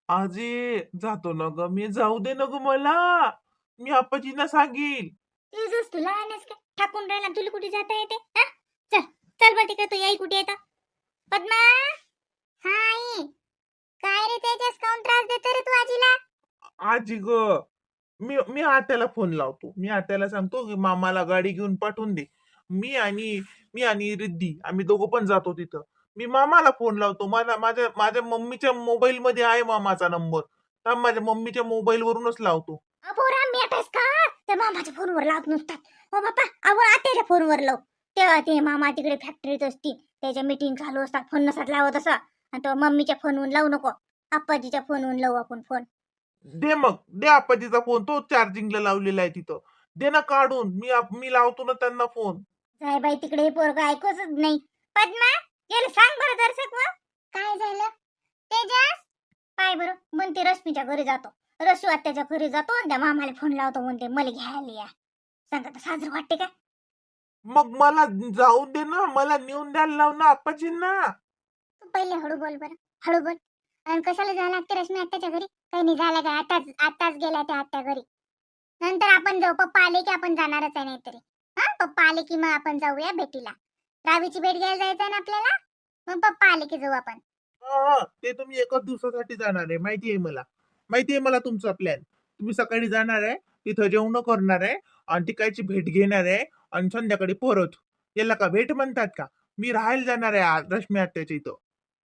आजी जातो ना ग मी. जाऊ दे ना ग मला. मी आप्पाजींना सांगील. तेजस तुला आणस का ठाकून राहिला तुला कुठे जाता येते हा? चल चल बरं तिकडे तू याई कुठे येतं पद्मा. हा आई. काय रे तेजस काऊन त्रास देतो रे तू आजीला? आजी ग, मी मी आत्याला फोन लावतो. मी आत्याला सांगतो की मामाला गाडी घेऊन पाठवून दे. मी आणि मी आणि रिद्धी आम्ही दोघं पण जातो तिथं. मी मामाला फोन लावतो. माझ्या माझ्या माझ्या मम्मीच्या मोबाईल मध्ये आहे मामाचा नंबर. तर माझ्या मम्मीच्या मोबाईल वरूनच लावतो. अपोरा मी आतास का त्या मामाच्या फोनवर लावत नसतात. हो बापा अहो आत्याच्या फोनवर लाव. तेव्हा ते मामा तिकडे फॅक्टरीत असतील त्याच्या मीटिंग चालू असतात फोन नसतात लावत असं. आणि तो मम्मीच्या फोनवरून लावू नको. आप्पाजीच्या फोनवरून लावू आपण फोन. दे मग, दे आप्पाजीचा फोन. तो चार्जिंगला लावलेला आहे तिथं. दे ना काढून. मी लावतो ना त्यांना फोन. जाय बाई तिकडे हे पोरग ऐकूच नाही. पद्मा गेलं सांग बरं दर्शक व काय झालं तेजस. पाय बरं म्हणते रश्मीच्या घरी जातो. रशू आत्याच्या घरी जातो आणि त्या मामाला फोन लावतो म्हणते मला घ्यायला या. सांगा तर साजरं वाटते का? मग मला जाऊ दे ना. मला नेऊन द्यायला लाव ना आप्पाजींना. तू पहिले हळू बोल बरं. हळू बोल. आणि कशाला जायला लागते रश्मी आत्याच्या घरी? काही नाही झालं काय आताच आताच गेल्या त्या आत्या घरी. नंतर आपण जाऊ पप्पा आले की आपण जाणारच आहे नाहीतरी. हा पप्पा आले की मग आपण जाऊया भेटीला. रावीची भेट घ्यायला जायचं ना आपल्याला. मग पप्पा आले की जाऊ आपण. हा, ते तुम्ही एकाच दिवसासाठी जाणार आहे. माहिती आहे मला तुमचा प्लॅन. तुम्ही सकाळी जाणार आहे, तिथं जेवण करणार आहे आणि तिकायची भेट घेणार आहे आणि संध्याकाळी परत. याला का भेट म्हणतात का? मी राहायला जाणार आहे रश्मी आत्याच्या इथं.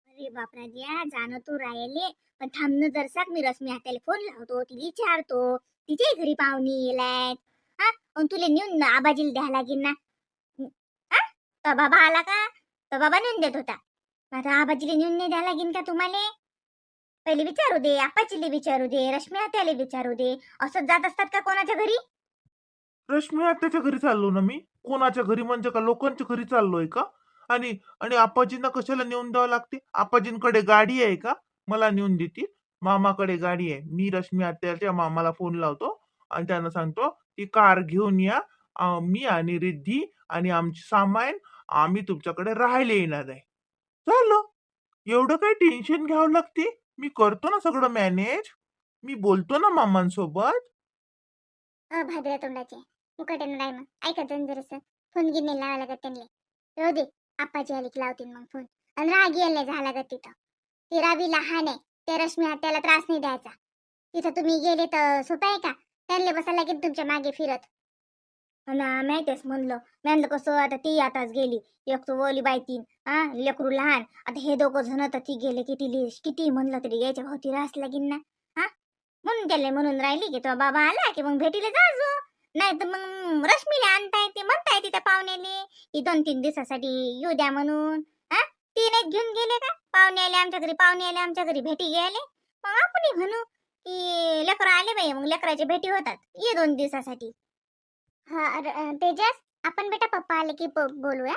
अरे बापराजिया जाणं तू राहिले. पण थांबणं जरसाक मी रश्मी आत्याला फोन लावतो ती विचारतो. तिच्या घरी पाहुणे येलायत. हा आणि तुला नेऊन आबाजीला द्यायला लागेल ना. हा तर बाबा आला का? तर बाबा नेऊन देत होता. आता आबाजीला नेऊन नाही द्यायला लागेल का तुम्हाला? पहिले विचारू दे आपाचीला विचारू दे रश्मी आत्याला विचारू दे. असं जात असतात का कोणाच्या घरी? रश्मी आत्याच्या घरी चाललो ना मी. कोणाच्या घरी म्हणजे का लोकांच्या घरी चाललोय का? आणि आणि आप्पाजींना कशाला नेऊन द्यावं लागते? आप्पाजींकडे गाडी आहे का? मला नेऊन देतील. मामाकडे गाडी आहे. मी रश्मी आत्याच्या मामाला फोन लावतो आणि त्यांना सांगतो की कार घेऊन या. मी आणि रिद्धी आणि आमचे सामान आम्ही तुमच्याकडे राहायला येणार आहे. झालं. एवढं काय टेन्शन घ्यावं लागते? मी करतो ना सगळं मॅनेज. मी बोलतो ना मामांसोबत. भाद्या तोंडाचे मुकाट्यानं राय मग ऐका जरा फोन गिने लावा लागत त्यांना. राहू दे आप्पाजी आली की लावतील मग फोन. आणि राग यायला झाला का तिथं. ती रावी लहान आहे. त्या रश्मी आत्याला त्रास नाही द्यायचा. तिथं तुम्ही गेले तर सोपं आहे का? त्यांना बसायला लागेल तुमच्या मागे फिरत. ना माहितीच म्हणलं कसं आता ती आताच गेली. एक तो ओली बाई तीन हा लेकरू लहान. आता हे दोघं जण तर ती गेले किती म्हणलं तरी यायच्या भावती रास लागेल ना. हा म्हणून त्याला म्हणून राहिली की तो बाबा आला की मग भेटीला जाजो. नाही तर मग रश्मीला आणता येते म्हणता येते त्या पाहुण्याने की 2-3 दिवसासाठी येऊ द्या म्हणून. हा तीन एक घेऊन गेले का पाहुणे आले आमच्या घरी पाहुणे आले आमच्या घरी भेटी घ्यायले. मग आपण म्हणू की लेकरं आले बाई मग लेकराच्या भेटी होतात ये 2 दिवसासाठी. हा तेजस आपण बेटा पप्पा आले की बोलूया.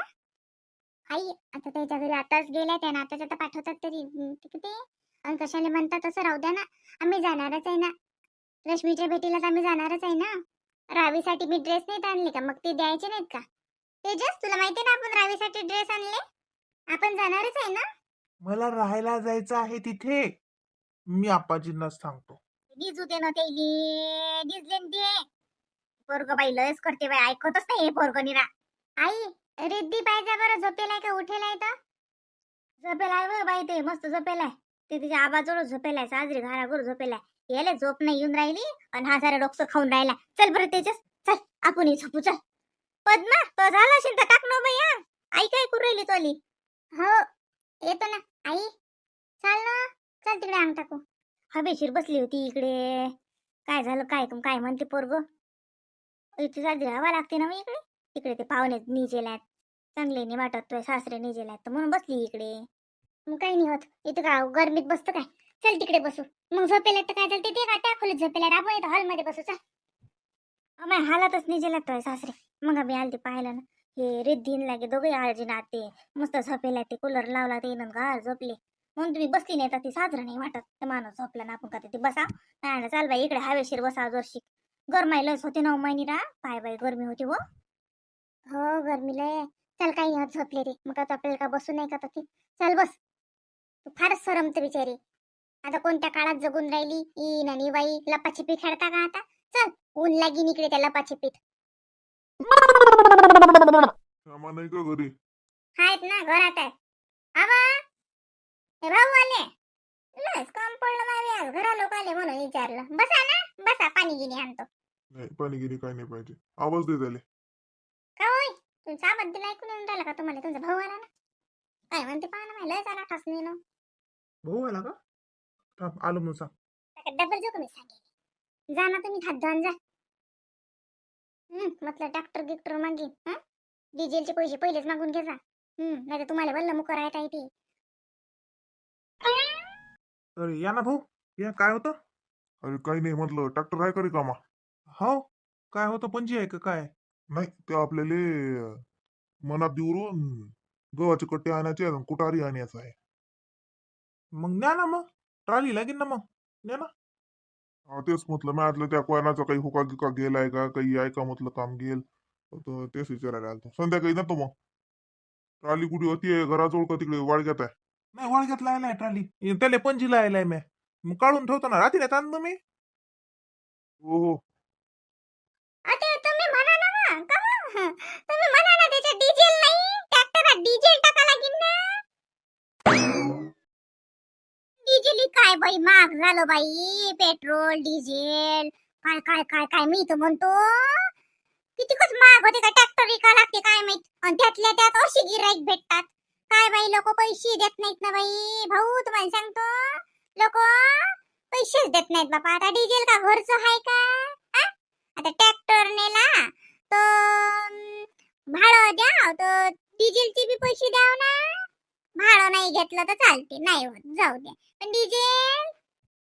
आई आता त्याच्या घरी आताच गेल्या त्या आताच आता पाठवतात तरी किती. आणि कशाने म्हणतात तसं राहू द्या ना. आम्ही जाणारच आहे ना. रश्मीच्या भेटीला आम्ही जाणारच आहे ना. रावीसाठी मी ड्रेस नाही आणले का मग ते द्यायचे नाहीत का? तेजस तुला माहिती ना आपण रावीसाठी ड्रेस आणले. आपण जाणारच आहे ना. मला राहायला जायचं आहे तिथे. मी आप्पाजींनाच सांगतो. दिजू दे ना ते दिसले न ते पोरग बाई लयच करते बाई ऐकतच नाही हे पोरग निरा. आई रिद्धी पाहिजे बरं झोपेलाय का उठेलाय तर? झोपेलाय बरं बाई ते मस्त झोपेलाय. ते तिच्या आबाजवळ झोपेलाय साजरी घराघर झोपेलाय. याला झोप नाही येऊन राहिली आणि हा सारा डोकं खाऊन राहिला. चल बरं तेजस चल आपण झोपू चल. पद्मा तो झाला असेल तर टाक ना बाई हा. आई काय करू राहिली तोली? हो येतो ना आई. चाल ना चल तिकडे अंग टाकू. हवेशीर बसली होती इकडे. काय झालं काय काय म्हणते पोरग? इथे साजरी हवा लागते ना मग इकडे. तिकडे ते पाहुणे निजेल्यात चांगले नाही वाटत तो सासरे निजेल्यात तर म्हणून बसली इकडे. मग काही नाही होत इथं का गरमीत बसतं काय. चल तिकडे बसू. मग झोपेला तर काय चालते ते का त्या खोलीत झोपेला आपण इथं हॉलमध्ये बसू चल. अमाय हालातच निजेल्यात तो सासरे. मग आम्ही आलते पाहिलं ना. हे रिद्धीन लागे दोघे आळजी नाते मस्त झोपेला ते कूलर लावला ते गार झोपले. म्हणून तुम्ही बसली नाही तर ती साजरं नाही वाटत. ते माणूस झोपला ना आपण का ते बसा. नाही ना चाल बाई इकडे हवेशीर बसा जोरशी. गरमाई लस होते ना महिनी रा पाय बाई गरमी होती हो. हो गरमी लय. चल काही नाही झोपले रे मग आता आपल्याला का बसू नाही का तर चल बस. तू फारच सरमते बिचारी. आता कोणत्या काळात जगून राहिली इन आणि बाई लपाछपी खेळता का आता? चल ऊन लागीन इकडे त्या लपाछपीत. श्यामा नाही का घरी? आहेत ना घरात आहे. आबा हे भाऊ आले. लस काम पडलं मावे आज घरा लोक आले म्हणून विचारलं. बसा ना बसा पाणी गिनी आणतो. नाही पाणी गिरी काय नाही पाहिजे. आवाज दे त्याले. का होय तुमचा आवाज दिला ऐकून येऊन राहिला का तुम्हाला? तुमचा भाऊ आला ना. काय म्हणते पाहा ना लय झाला ठसणी ना. भाऊ आला का? थांब आलो म्हणून सांग. डबल जो तुम्ही सांगेल. जा ना तुम्ही हात धुवून जा. म्हटलं ट्रॅक्टर गिक्टर मागीन. डिझेलचे पैसे पहिलेच मागून घे जा. नाही तर तुम्हाला बल्ल मुकर आहे काय ते. अरे या ना भाऊ या. काय होतं? अरे काही नाही म्हटलं ट्रॅक्टर आहे का रे कामा? हो काय होतं? पंची आहे का काय? नाही ते आपल्याला मनात देऊन गव्हाचे कट्टे आणायचे आणि कुटारी आणायचं आहे. मग न्या ना मग. ट्रॉली लागेल ना मग. न्या ना. तेच म्हटलं म्हटलं त्या कोणाचा काही हुका गिका गेलाय का काही आहे का म्हटलं काम गेल तर तेच विचारायला आलतो. संध्याकाळी जातो मग. ट्राली कुठे होती घराजवळ का तिकडे वाडग्यात आहे? नाही वळग्यात लायलाय ट्रॉली. त्याला पंची लायलाय मी. मग काढून ठेवतो ना रात्री नाही आणतो मी. हो हो आता तुम्ही म्हणा ना मग. का मग? तुम्ही म्हणा ना त्याच्यात डिझेल नाही. ट्रॅक्टरात डिझेल टाका लागेल ना. डिझेल काय बाई महाग झालं बाई. पेट्रोल डिझेल काय काय काय काय मी तर म्हणतो कितीकच महाग होते का ट्रॅक्टर विका लागते काय माहित. आणि त्यातल्या त्यात अशी गिराईक भेटतात. काय बाई लोक पैसे देत नाहीत ना बाई. भाऊ तुम्हाला सांगतो लोक पैसेच देत नाहीत बापा. आता डिझेल का घरचं आहे का? आता ट्रॅक्टर नेला तर भाडं द्या तर डिझेलचे बी पैसे द्याव ना. भाडं नाही घेतलं तर चालते नाही होत जाऊ द्या. पण डिझेल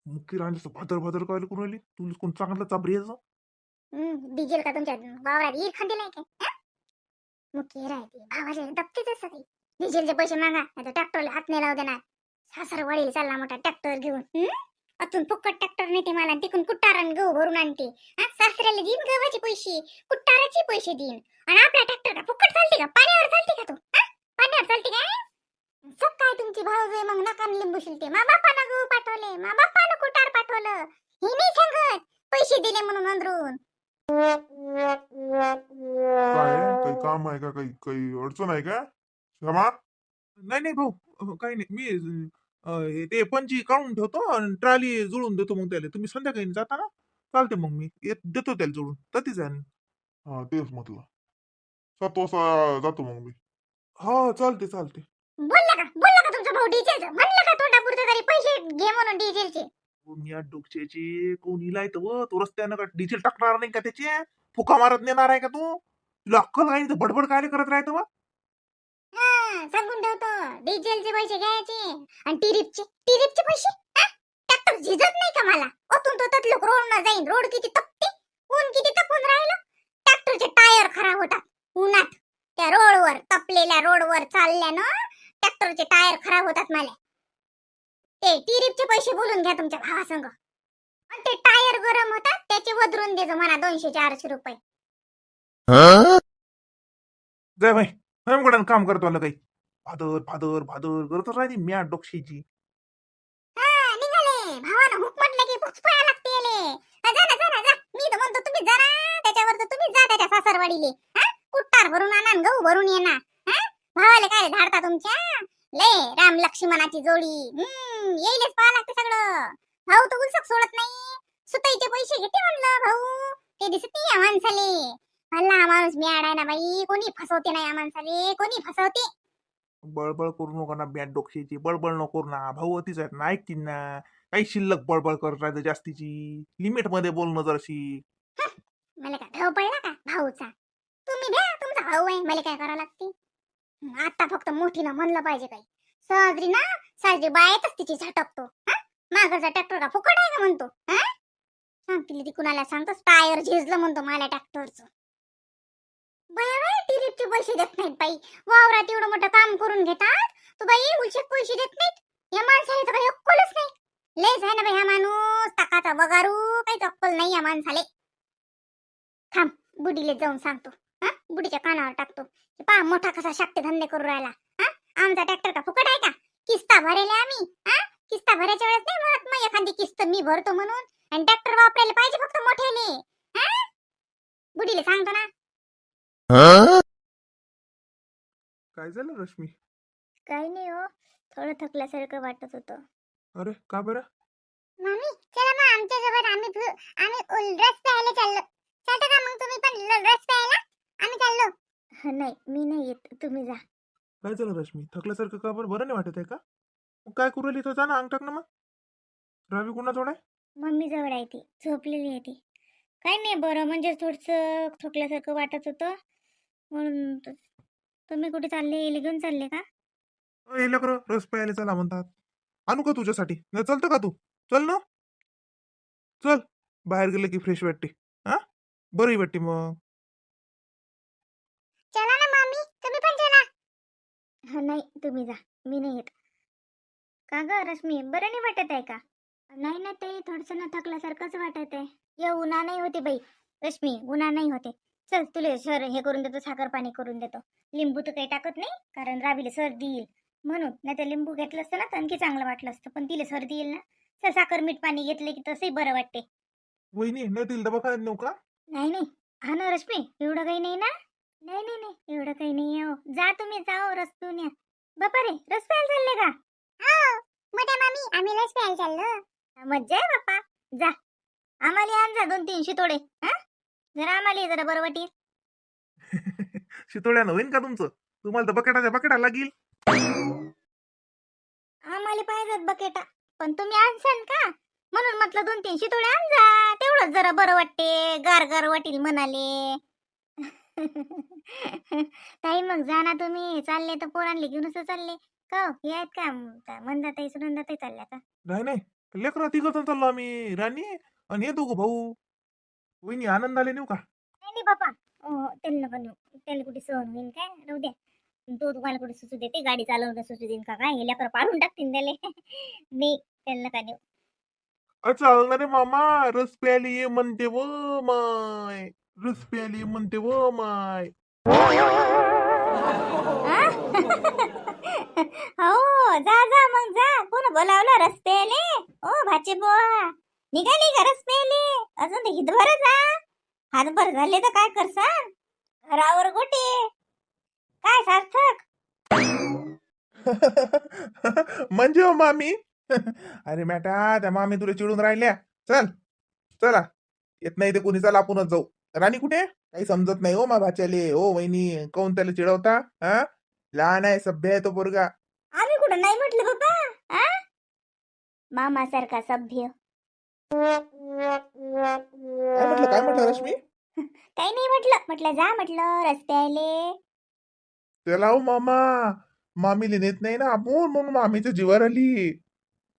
मुख्य राहण्याचं भादर भादर काय करून राहिली तुला? कोण चांगला चाबरी यायचं? डिझेल का तुमच्या वावरात ईर खांदी नाही काय? मुख्य राहते भावाचे दप्तेच असं काही. डिझेलचे पैसे मागा नाही तर ट्रॅक्टरला हात नाही लावू देणार. सासर वडील चालला मोठा ट्रॅक्टर घेऊन. अतून फुकट ट्रॅक्टर नेते मला तिकून कुट्टारान गहू भरून आणते. सासऱ्याला देईन गव्हाचे पैसे कुट्टाराचे पैसे देईन. आणि आपला ट्रॅक्टर का फुकट चालते का? पाण्यावर चालते का तो? पाण्यावर चालते काय? सब काय तुमची भाऊ मग नकान लिंबू शिलते. मा बापानं गहू पाठवले मा बापानं कुटार पाठवलं हे नाही सांगत. पैसे दिले म्हणून अंदरून. काय आहे? काही काम आहे का? काही काही अडचण आहे का श्यामा? नाही नाही भाऊ काही नाही. मी ते पंची काढून ठेवतो आणि ट्रॉली जुळून देतो मग त्याला. तुम्ही संध्याकाळी जाता ना चालते मग मी देतो त्याला जुळून ततीच आहे. हा तेच म्हटलं 7 वाजता जातो मग मी. हो चालते चालते. बोलला का तुमचा भाऊ डिझेलचं? म्हणलं का तोंडापुरतं तरी पैसे घे म्हणून डिझेलचे? या डोक्याचे कोणी लायत व तो रस्त्यानं का डिझेल टाकणार नाही का? त्याचे फुका मारत नेणार आहे का तू? तुला अक्कल काय बडबड काय करत राहतो वा? सांगून ठेवतो डिझेलचे पैसे घ्यायचे आणि टिरिपचे पैसे. ट्रॅक्टर झिजत नाही का मला? ओतून तो ततलुक रोड न जाईन. रोड किती तपते. ऊन किती तपून राहिलं. ट्रॅक्टरचे टायर खराब होतात उन्हात. त्या रोडवर तपलेल्या रोडवर चालल्यानं ट्रॅक्टरचे टायर खराब होतात मला. ते टिरिपचे पैसे बोलून घ्या तुमच्या भावासंग. आणि ते टायर गरम होतात त्याचे वदरून देजो म्हणा 200-400 रुपये. जाय बाई स्वयंकडून काम करतो आलं काही. भादर भादर भादर करत राहिली म्या डोक्याची. निघाले भावानं हुक म्हटलं की भुक्स पळा लागते याले. जा ना जा ना जा. मी तर म्हणतो तुम्ही जा ना त्याच्यावर तर तुम्ही जा त्याच्या सासरवाडीले. कुट्टार भरून आणा आणि गहू भरून येणार. भावाले काय धाडता तुमच्या? लय राम लक्ष्मणाची जोडी. येईलच पाहा लागते सगळं. भाऊ तर उलसक सोडत नाही. सुताईचे पैसे घेते म्हणलं भाऊ. ते दिसत नाही या माणसाले. हल्ला माणूस म्याड आहे ना बाई. कोणी फसवते नाही या माणसाले. कोणी फसवते. बळबळ करू नका ना बॅट डोक्याची. बळबळ नको ना. भाऊ अतिच आहेत ना ऐकतील ना. काही शिल्लक बळबळ करत राहते जास्तीची. लिमिट मध्ये बोलणं जरशी. मला काय भाऊ पडला का भाऊचा? तुम्ही द्या तुमचा भाऊ आहे मला काय करावं लागते. आता फक्त मोठीनं म्हणलं पाहिजे काही. सहजरी ना साजरी बायतच तिची झटकतो. मागचा ट्रॅक्टर का फुकट आहे का म्हणतो. सांगतील ती कुणाला सांगतो टायर झिजलं म्हणतो मला ट्रॅक्टरचं. बाय टिरिपचे पैसे देत नाहीत बाई. वावरात एवढं मोठं काम करून घेतात तो बाई उलशे पैसे देत नाहीत. या माणसाला तर काही अक्कलच नाही. लयच आहे ना बाई हा माणूस टाकाचा बगारू. काहीच अक्कल नाही या माणसाले. थांब बुडीले जाऊन सांगतो. बुडीच्या कानावर टाकतो. पहा मोठा कसा शाक्य धंदे करू राहिला. आमचा ट्रॅक्टर का फुकट आहे का? किस्ता भरेले आम्ही. किस्ता भरायच्या वेळेस नाही म्हणत मग एखादी किस्त मी भरतो म्हणून. आणि ट्रॅक्टर वापरायला पाहिजे फक्त मोठ्याने. हा? बुडीला सांगतो ना. काय झालं रश्मी? काही नाही हो, थोडं थकल्यासारखं वाटत होतं. अरे का बरं? मम्मी चला मग आमच्या सोबत आम्ही रस प्यायला चाललो. चालतं का मग तुम्ही पण रस प्यायला? आम्ही चाललो. नाही मी नाही येत, तुम्ही जा. काय झालं रश्मी? थकल्यासारखं का बरं? बरं नाही वाटत आहे का? मग काय करू राहिली? तर जा ना, अंग टाक ना मग. रावी कोणाजवळ आहे? मम्मी जवळ आहे ती, झोपलेली आहे ती. काही नाही बरं, म्हणजे थोडंसं थकल्यासारखं वाटत होतं म्हणून. तुम्ही कुठे चालले? येले घेऊन चालले का? हे लेकरं रस प्यायला चला म्हणतात. आणू का तुझ्यासाठी? नाही चालतं का तू? चल ना, चल. बाहेर गेलं की फ्रेश वाटते. हा, बरंही वाटते मग. चला ना मम्मी, तुम्ही पण चला. नाही तुम्ही जा, मी नाही येत. का ग रश्मी, बरं नाही वाटत आहे का? नाही ना ते थोडंसं ना थकल्यासारखंच वाटत आहे. ये उन्हा नाही होते बाई रश्मी, उन्हा नाही होते. चल तुला सर हे करून देतो, साखर पाणी करून देतो. लिंबू तर काही टाकत नाही कारण रावीला सर्दी येईल म्हणून. नाही तर लिंबू घेतलं असतं ना तर आणखी चांगलं वाटलं असतं, पण तिला सर्दी येईल ना. चल साखर मीठ पाणी घेतले की तसंही बरं वाटते. वहिनी नाही तिला दवाखान्यात नेऊ का? नाही नाही, हा ना रश्मी, एवढं काही नाही ना. नाही नाही नाही, एवढं काही नाही आहे. जा तुम्ही, जाओ रस पिऊन या. बापा रे, रस प्यायला चालले का? मोठ्या मामी, आम्ही रस प्यायला चाललो. मज्जा आहे बाप्पा. जा, आम्हाला आण जा 2-3 शितोडे. हा, जरा आम्हाला जरा बरं वाटेल. शितोड्यानं होईन का तुमचं? तुम्हाला तर बकेटाच्या बकेटा लागेल. आम्हाला पाहिजेत बकेटा, पण तुम्ही आणसान का म्हणून म्हटलं 2-3 शितोडे आण जा. तेवढंच जरा बरं वाटते, गार गार वाटेल म्हणाले. ताई मग जा ना तुम्ही. चालले तर पोरांले घेऊनच चालले का हो? हे आहेत का मंदाताई सुनंदाताई चालल्या का? नाही नाही, लेकरं तिघं जण चाललो आम्ही, राणी आणि हे दोघं भाऊ. वहिनी आनंदाले नेऊ का? नाही नाही बापा, त्यांना पण त्याला कुठे सहन होईल काय? राहू द्या. तो तुम्हाला कुठे सुचू देते? गाडी चालवणं सुचू देईन का काय? हे लेकरं पाडून टाकतील त्याले. नाही त्यांना का नेऊ. चालणार रे मामा, रस प्यायला ये म्हणते व माय. रस प्यायला ये म्हणते व माय. हो जा जा मग जा. कोण बोलावलं रस प्यायले? ओ भाचे बुवा, निघाली का रस प्यायले? अजून ते हितभर जा. हातभर झाले तर काय करसान? घरावर गोटे काय सार्थक. म्हणजे हो मामी. अरे मॅटा, त्या मामी तुला चिडून राहिल्या. चल चला, येत नाही ते कोणी, चला आपणच जाऊ. राणी कुठे? काही समजत नाही हो मा भाच्याले. हो वहिनी, कोण त्याला चिडवता? हा, लहान आहे, सभ्य आहे तो पोरगा. आम्ही कुठं नाही म्हटलं बाबा. मामा सारखा सभ्य. काय म्हटलं रश्मी? काही नाही म्हटलं जा म्हटलं रस प्यायले. त्याला हो मामा, मामीले नेत नाही ना आपण, म्हणून मामीच्या जीवावर आली.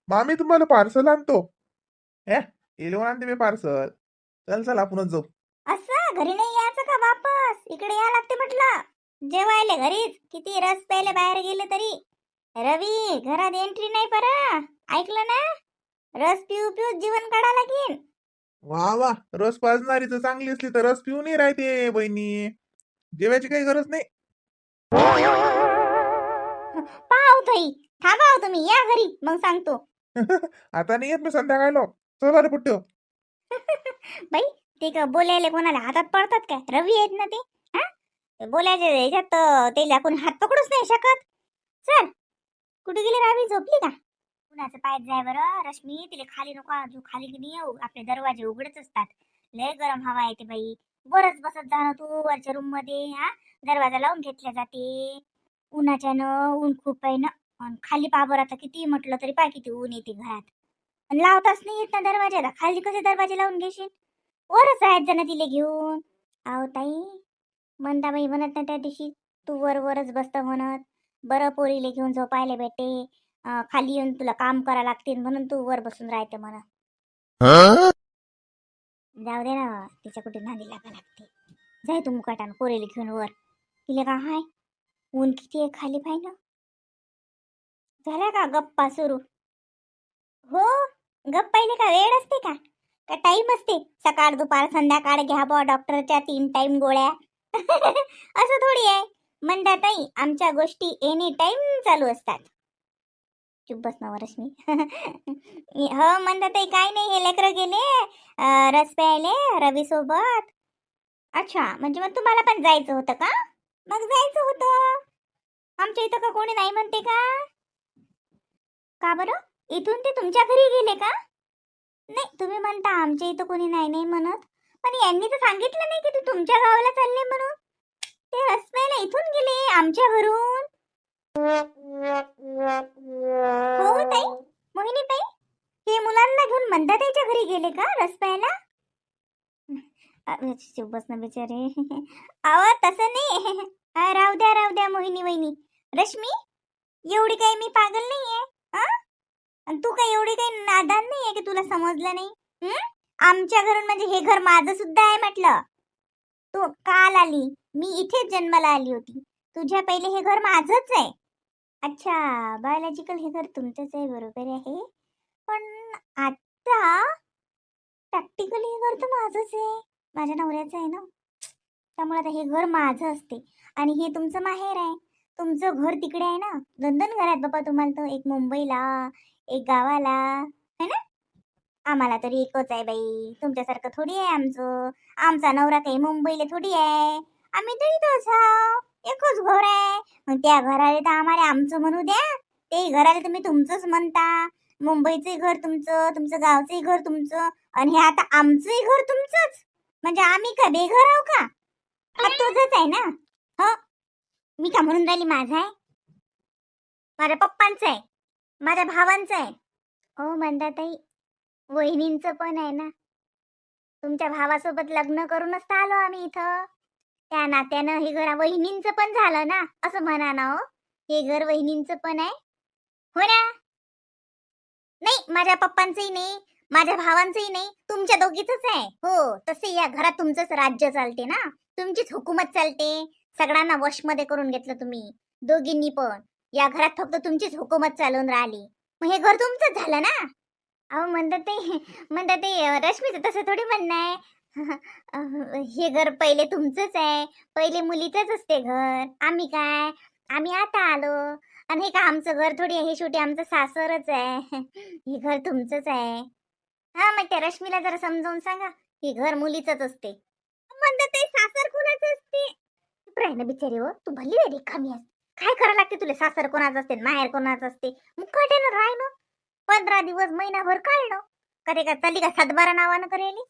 मामी तुम्हाला पार्सल आणतो. हे येऊन आणते मी पार्सल. चल चल आपणच जाऊ. असं घरी नाही यायचं का वापस? इकडे या लागते म्हटलं जेवायले घरीच. किती रस प्यायले बाहेर गेले तरी. रवी घरात एंट्री नाही परा, ऐकलं ना? रस पिऊ पिऊ जीवन काढा लागेल. वा वा, रस पाजणारी तर चांगली असली तर रस पिऊनही राहते बहिणी. जेवायची काही गरज नाही. पाहू ताई, थांबा हो तुम्ही, या घरी मग सांगतो. आता नाही येत मी संध्याकाळला. चला रे पुट्ट्यो. बाई ते का बोलायला कोणाला हातात पडतात काय? रवी आहेत ना ते. हा, बोलायचे ह्याच्यात ते आपण हात पकडूच नाही शकत. चल, कुठे गेली रावी? झोपली का? कुणाचं पाय जाय बरं रश्मी, तिला खाली नको आजू. खाली की नाही येऊ, आपले दरवाजे उघडच असतात. लय गरम हवा येते बाई. बरंच बसत जा ना तू वरच्या रूम मध्ये. हा, दरवाजा लावून घेतल्या जाते. उन्हाच्यानं ऊन खूप आहे ना. अन खाली पाबर आता किती म्हटलं तरी पाय किती ऊन येते घरात. अन लावताच नाही येत ना दरवाजाला. खाली कसे दरवाजे लावून घेशील? वरच आहेत जण तिले घेऊन. आहो ताई, मंदाबाई म्हणत ना त्या दिवशी, तू वरच बसत म्हणत. बरं पोरीले घेऊन झोपायला भेटे, खाली येऊन तुला काम करा लागतील म्हणून तू वर बसून राहते म्हणा. जाऊ दे ना, तिच्या कुठे नादी लागा लागते. जाय तू मुकाटानं पोरीले घेऊन वर. तिला का हाय, ऊन किती आहे खाली पाय ना. झाला का गप्पा सुरू? हो, गप्पाईले का वेळ असते का? का टाइम असते? सकाळ दुपार संध्याकाळ घ्या बा डॉक्टरच्या 3 टाइम गोळ्या. असं थोडी आहे मंदाताई, आमच्या गोष्टी एनी टाइम चालू असतात. चुप बस ना रश्मी. हो म्हणतात ते काय नाही, हे लेकरं गेले रस प्यायले रवी सोबत. अच्छा, म्हणजे मग तुम्हाला पण जायचं होतं का? मग जायचं होतं. आमच्या इथं का कोणी नाही म्हणते का? का बरं? इथून ते तुमच्या घरी गेले का? नाही, तुम्ही म्हणता आमच्या इथं कोणी नाही नाही म्हणत, पण यांनी तर सांगितलं नाही की ते तुमच्या गावाला चालले म्हणून. ते रस्त्याला इथून गेले आमच्या घरून. हो ताई, मोहिनी ताई, हे मुलांना घेऊन मंदाताईच्या घरी गेले का रस्त्याला? चुप बस ना बिचारे. आवाज तसं नाही. राहू द्या मोहिनी वहिनी. रश्मी, एवढी काही मी पागल नाहीये. आणि तू काही एवढी काही नादान नाहीये की तुला समजलं नाही. आमच्या घरून म्हणजे हे घर माझं सुद्धा आहे म्हटलं. तू काल आली, मी इथेच जन्माला आली होती. तुझ्या पहिले हे घर माझंच आहे. अच्छा, बायोलॉजिकल हे घर तुमचंच आहे, बरोबर आहे. पण आता प्रॅक्टिकल हे घर तर माझंच आहे, माझ्या नवऱ्याचं आहे ना. त्यामुळे आता हे घर माझं असते आणि हे तुमचं माहेर आहे. तुमचं घर तिकडे आहे ना, 2-2 घर आहेत बाबा तुम्हाला तर. एक मुंबईला, एक गावाला, है ना. आम्हाला तरी एकच आहे बाई, तुमच्यासारखं थोडी आहे आमचं. आमचा नवरा काही मुंबईला थोडी आहे, आम्ही तर इथंच आहो. एकच घर आहे. मग त्या घराला तर आम्हाला आमचं म्हणू द्या, ते घराला तुम्ही तुमचंच म्हणता. मुंबईचंही घर तुमचं, तुमचं गावचंही घर तुमचं, आणि हे आता आमचंही घर तुमचंच. म्हणजे आम्ही का बेघर आहो का? हा तुझंच आहे ना. हो, मी का म्हणून राहिली माझं आहे? माझ्या पप्पांचं आहे, माझ्या भावांचं आहे. हो मंदाताई, वहिनींचं पण आहे ना. तुमच्या भावासोबत लग्न करूनच तर आलो आम्ही इथं. त्या नात्यानं हे घर वहिनींचं पण झालं ना, असं म्हणा ना. हो, हे घर वहिनींचं पण आहे. हो ना. नाही, माझ्या पप्पांचंही नाही, माझ्या भावांचंही नाही, तुमच्या दोघीचंच आहे. हो, तसे या घरात तुमचंच राज्य चालते ना, तुमचीच हुकूमत चालते. सगळ्यांना वशमध्ये करून घेतलं तुम्ही दोघींनी पण. या घरात फक्त तुमचीच हुकूमत चालवून राहिली. मग हे घर तुमचंच झालं ना. अहो म्हणतात ते रश्मीचं तसं थोडी म्हणणं आहे. हे घर पहिले तुमचंच आहे, पहिले मुलीचंच असते घर. आम्ही काय, आम्ही आता आलो. आणि हे का आमचं घर थोडी आहे, हे शेवटी आमचं सासरच आहे. हे घर तुमचंच आहे. हा, मग त्या रश्मीला जरा समजावून सांगा, हे घर मुलीचंच असते. म्हणतात ते सासर कोणाचं असते? राहिना बिचारी. हो, तू भली रे रिकामी आहेस. काय करावं लागते तुला? सासर कोणाचं असते, माहेर कोणाचं असते? मुकाट्यानं राहिनो, 15 दिवस महिनाभर काढणं. कधी का चालली का 7-12 नावानं करेली?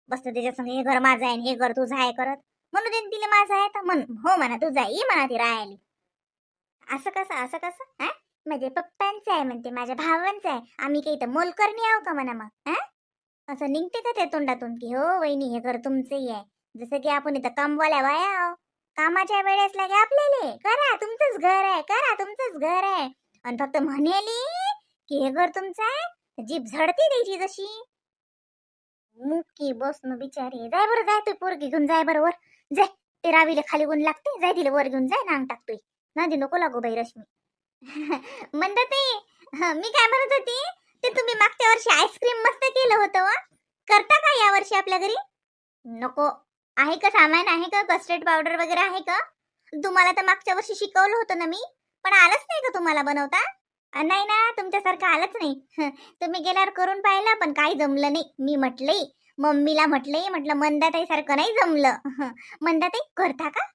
बसत त्याच्या संग हे घर माझं आहे, हे घर तुझं आहे करत. म्हणून देईन तिला माझं आहे तर म्हण. हो म्हणा, तुझं आहे, म्हणा ती राहायली. असं कसं? माझ्या पप्पांचं आहे म्हणते, माझ्या भावांचं आहे. आम्ही काही तर मोलकरणी आहो का म्हणा मग? असं निघते का त्या तोंडातून की हो वहिनी हे घर तुमचंही आहे? जसं की आपण इथं कामवाल्या बाया आहो, कामाच्या वेळेस लागे आपल्याला करा तुमचंच घर आहे, करा तुमचंच घर आहे. आणि फक्त म्हणेली की हे घर तुमचं आहे, जीभ झडती द्यायची जशी. मुक्की बस न बिचारी. जाय बरं, जाय तू पोरगी घेऊन जाय बरं वर. जाय, ते रावीला खाली ऊन लागते, जाय तिला वर घेऊन जाय, नांग टाकतोय. नादी नको लागू बाई रश्मी. म्हणतात ते, मी काय म्हणत होती, ते तुम्ही मागच्या वर्षी आईस्क्रीम मस्त केलं होतं वा, करता का या वर्षी आपल्या घरी? नको. आहे का सामान, आहे का कस्टर्ड पावडर वगैरे आहे का? तुम्हाला तर मागच्या वर्षी शिकवलं होतं ना मी, पण आलंच नाही का तुम्हाला बनवता? नाही ना, तुमच्यासारखं आलंच नाही. तुम्ही गेल्यावर करून पाहिलं पण काही जमलं नाही. मी म्हटले मम्मीला, म्हटलं मंदाताई सारखं नाही जमलं. मंदाताई करता का?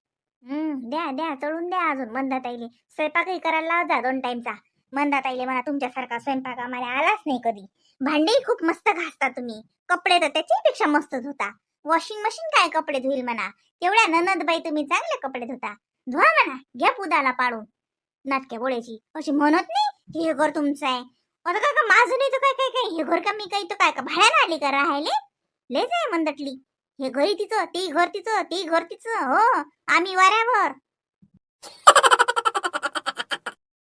द्या चढून द्या अजून मंदाताईले. स्वयंपाकही करायला लाव जा 2 टाइमचा. मंदाताईले म्हणा तुमच्यासारखा स्वयंपाक आम्हाला आलाच नाही कधी. भांडेही खूप मस्त घासता तुम्ही, कपडे तर त्याच्यापेक्षा मस्तच होता. वॉशिंग मशीन काय कपडे धुईल म्हणा, तेवढ्या ननदबाई तुम्ही चांगले कपडे धुता. धुवा म्हणा, घ्या पुदाला पाडून. नाटक्या बोळ्याची अशी म्हणत नाही की हे घर तुमचं आहे. आता का माझं नाही तर काय हे घर का मी काही तर काय का भाड्यानं आली का राहायले? लेच आहे मंदटली. हे घरी तिचं, ते घर तिचं, ते घर तिचं. हो, आम्ही वाऱ्यावर.